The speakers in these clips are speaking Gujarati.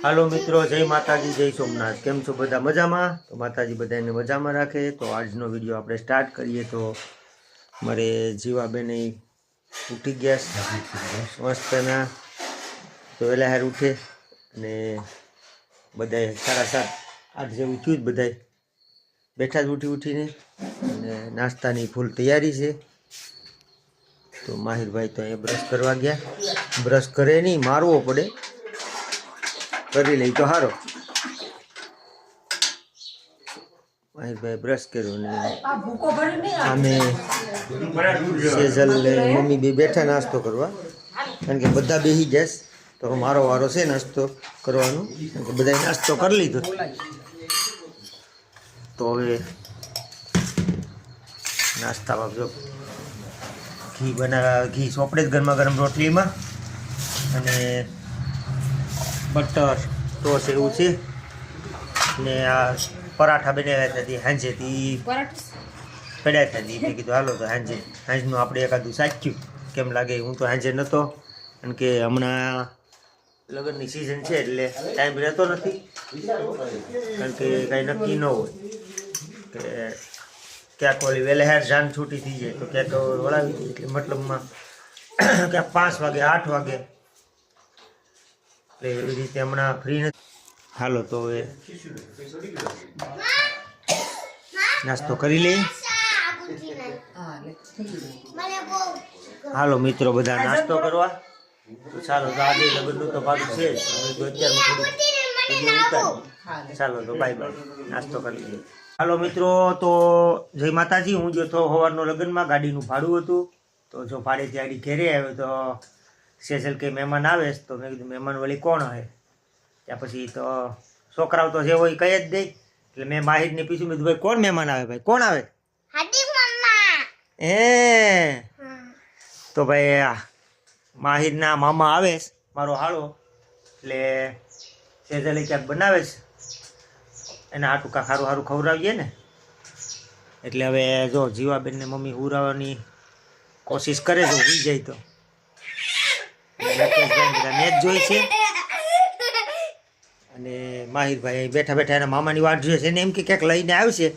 હાલો મિત્રો, જય માતાજી, જય સોમનાથ। કેમ છો બધા? મજામાં? તો માતાજી બધાને મજામાં રાખે। તો આજનો વિડીયો આપણે સ્ટાર્ટ કરીએ। તો મારે જીવાબેન ઉઠી ગયા મસ્તના, તો વહેલા હાર ઉઠે અને બધાએ 7:30 જેવું થયું જ, બધાએ બેઠા જ ઉઠીને અને નાસ્તાની ફૂલ તૈયારી છે। તો માહિરભાઈ તો અહીંયા બ્રશ કરવા ગયા। બ્રશ કરે નહીં, મારવો પડે, કરી લઈ તો સારો। માહિરભાઈ બ્રશ કર્યો ને સામે સેજલ મમ્મી બે બેઠા નાસ્તો કરવા, કારણ કે બધા બેસી ગયા। તો મારો વારો છે નાસ્તો કરવાનો, કારણ કે બધાએ નાસ્તો કરી લીધો। તો હવે નાસ્તામાં જો ઘી સોપડે જ ગરમા ગરમ રોટલીમાં, અને બટર ટોસ એવું છે ને આ પરાઠા બનાવ્યા હતા હાંજેથી પડ્યા હતા। મેં કીધું હાલો તો હાંજનું આપણે એકાદું સાચ્યું કેમ લાગે। હું તો હાંજે નહોતો, કારણ કે હમણાં લગ્નની સિઝન છે એટલે ટાઈમ રહેતો નથી, કારણ કે કાંઈ નક્કી ન હોય કે ક્યાંક ઓલી વહેલા જાન છૂટી થઈ જાય, તો ક્યાંક વળાવી દઈએ, એટલે મતલબમાં ક્યાંક 5 વાગે 8 વાગે, એટલે એવી રીતે હમણાં ફ્રી નથી। હાલો તો હવે નાસ્તો કરી લઈએ। હાલો મિત્રો, બધા નાસ્તો કરવા। તો ચાલો, તો આજે લગ્નનું તો ભાગ છે જ, અત્યારમાં થોડું ઉતારી। ચાલો તો બાય બાય, નાસ્તો કરી લઈએ। હાલો મિત્રો, તો જય માતાજી। હું જો તો સવારનો લગ્નમાં ગાડીનું ભાડું હતું, તો જો ભાડેથી ગાડી ઘેરે આવ્યો, તો સેજલ કે મહેમાન આવે, તો મેં કીધું મહેમાન વળી કોણ આવે? ત્યાં પછી તો છોકરાઓ તો જે હોય કહી જ દે, એટલે મેં માહિરને પૂછ્યું, મેં કીધું ભાઈ કોણ મહેમાન આવે? ભાઈ કોણ આવે? તો ભાઈ માહિરના મામા આવે, મારો હાળો, એટલે સેજલે ક્યાંક બનાવે છે, એના હાટું કાંક સારું સારું ખવડાવીએ ને, એટલે હવે જો જીવાબેનને મમ્મી હુરાવાની કોશિશ કરે છે, હોઈ જાય તો મેચ જોઈ છે। અને માહિરભાઈ બેઠા બેઠા એના મામાની વાટ જોઈએ છે, એને એમ કે ક્યાંક લઈને આવશે।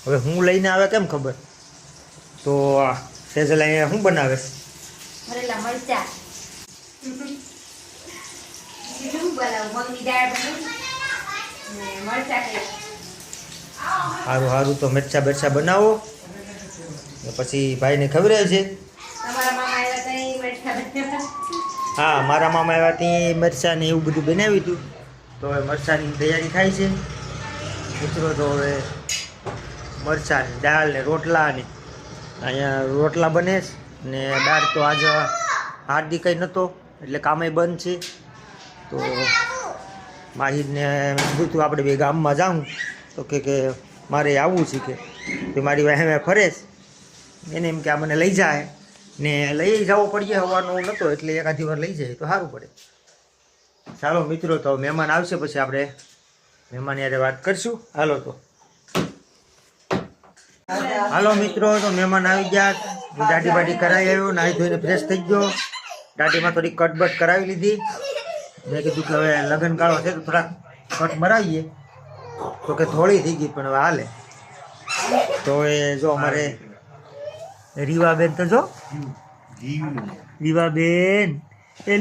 હવે હું લઈને આવે કેમ ખબર? તો સેજલ અહીંયા શું બનાવે છે? સારું સારું, તો મરચા બરચા બનાવો, પછી ભાઈને ખવડાવે છે। હા, મારા મામા આવ્યા ત્યાં મરચાં ને એવું બધું બનાવ્યું હતું, તો હવે મરચાંની તૈયારી થાય છે મિત્રો। તો હવે મરચાં ને દાળ ને રોટલા ને અહીંયા રોટલા બને ને દાળ તો આજે હાર્દિક કંઈ નહોતો, એટલે કામે બંધ છે। તો માહિરને કીધું હતું આપણે બે ગામમાં જાઉં, તો કે મારે આવવું છે, કે મારી વાહે ફરે, એને એમ કે આ મને લઈ જાય ને લઈ જવો પડીએ, હવાનો નહોતો એટલે એકાદી વાર લઈ જાય તો સારું પડે। ચાલો મિત્રો, તો મહેમાન આવશે પછી આપણે મહેમાન યારે વાત કરશું। હાલો તો હાલો મિત્રો, તો મહેમાન આવી ગયા, હું દાઢી બાઢી કરાવી આવ્યો, નાહી ધોઈને ફ્રેશ થઈ ગયો, દાઢીમાં થોડી કટબટ કરાવી લીધી। મેં કીધું કે હવે લગ્ન ગાળો છે તો થોડાક કટ મરાવીએ, તો કે થોડી થઈ ગઈ પણ હવે હાલે। તો એ જો અમારે રીવાબેન, તો જો રીવાબેન, એ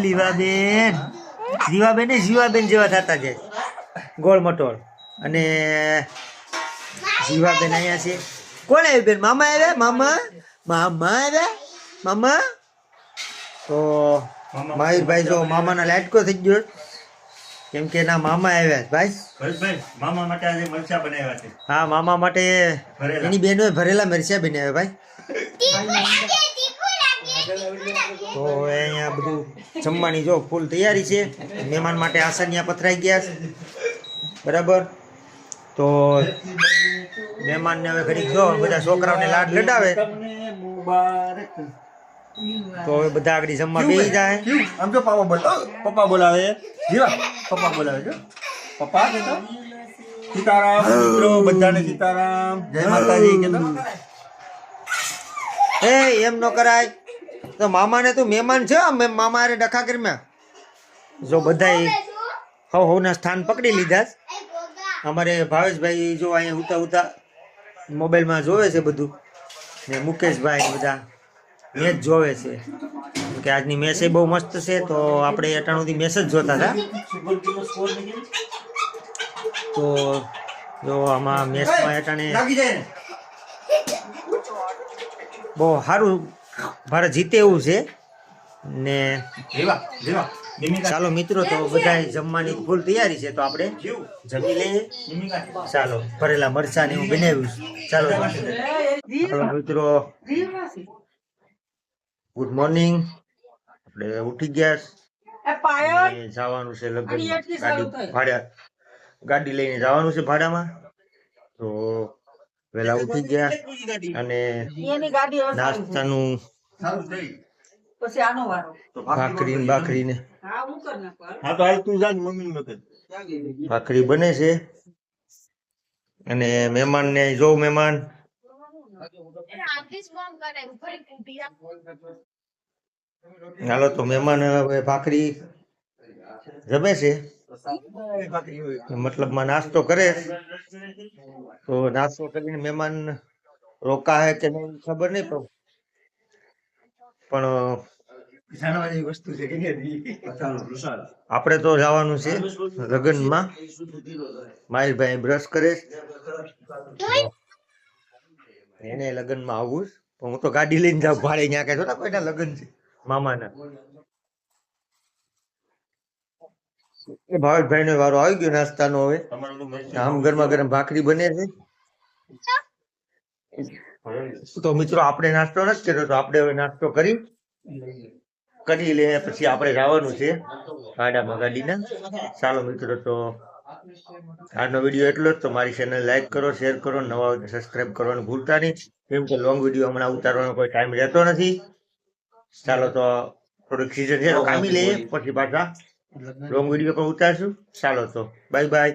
રીવાબેન જેવા થતા જાય, ગોળ મટોળ। અને જીવાબેન અહીંયા છે। કોણ આવ્યું બેન? મામા આવ્યા? મામા તો માહિરભાઈ જો મામાના લાટકો થઈ ગયો, કેમ કે એના મામા આવ્યા ભાઈ। મામા માટે આજે મરચા બનાવ્યા છે। હા, મામા માટે એની બેનોએ ભરેલા મરચા બનાવ્યા ભાઈ। તો અહીંયા બધું જમવાની જો ફૂલ તૈયારી છે, મહેમાન માટે આસનિયા પથરાઈ ગયા છે, બરાબર। તો મહેમાનને હવે ઘડીક જો બધા છોકરાઓને લાડ લડાવે, તો હવે બધા આગળ જમવા બેસી જાય। આમ તો પપ્પા બોલાવે, પપ્પા બોલાવે છે, પપ્પા કહેતો સીતારામ મિત્રો, બધાને સીતારામ, જય માતાજી કહેતો। એમ ન કરાય, તો મામાને તું મહેમાન છે, મામા અરે ડખા કરીમાં જો બધાય હવના સ્થાન પકડી લીધા છે. અમારે ભાવેશભાઈ જો અહીંયા ઉતા ઉતા મોબાઈલમાં જોવે છે બધું, ને મુકેશભાઈ ને બધા મેચ જોવે છે કે આજની મેચ બહુ મસ્ત છે, તો આપણે અટાણુંથી મેચ જ જોતા હતા. તો જો આમાં મેચમાં અટાણે બહુ સારું ભારત જીતે એવું છે ને. ચાલો મિત્રો, તો બધા જમવાની ફૂલ તૈયારી છે, તો આપણે જમી લઈએ. ચાલો, ભરેલા મરચા ને એવું બનાવ્યું છે. ચાલો મિત્રો, ગુડ મોર્નિંગ. આપણે ઉઠી ગયા અને જવાનું છે લગન. ગાડી લઈને જવાનું છે ભાડામાં, તો વેલા ઉઠી ગયા અને નાસ્તાનું ભાખરી ને ભાખરી બને છે. અને મહેમાન ને જો મહેમાન હાલો, તો મહેમાન હવે ભાખરી જમે છે, મતલબમાં નાસ્તો કરે. તો નાસ્તો કરીને મહેમાન રોકા હે કે નહીં ખબર નહીં, પણ આપણે તો જવાનું છે લગ્નમાં. માહિરભાઈ બ્રશ કરે, એને લગ્નમાં આવું જ, પણ હું તો ગાડી લઈને જાઉં ભાડે. ત્યાં કઈ થોડા કોઈના લગ્ન છે મામાના. એ ભાવેશભાઈ નો વારો આવી ગયો નાસ્તાનો. હવે આમ ગરમા ગરમ ભાખરી બને છે. તો મિત્રો, આપણે નાસ્તો નથી કર્યો, તો આપણે હવે નાસ્તો કરી લે, પછી આપણે જવાનું છે ગાડામાં ગાડીના. ચાલો મિત્રો, તો આજનો વિડીયો એટલો જ. તો મારી ચેનલ લાઈક કરો, શેર કરો, નવા હોય તો સબસ્ક્રાઈબ કરવાનું ભૂલતા નહીં, કેમ કે લોંગ વિડીયો હમણાં ઉતારવાનો કોઈ ટાઈમ રહેતો નથી. ચાલો, તો થોડીક સીઝન છે તો કામી લઈએ, પછી પાછા લોંગ વિડીયો પણ ઉતારશું. ચાલો, તો બાય બાય.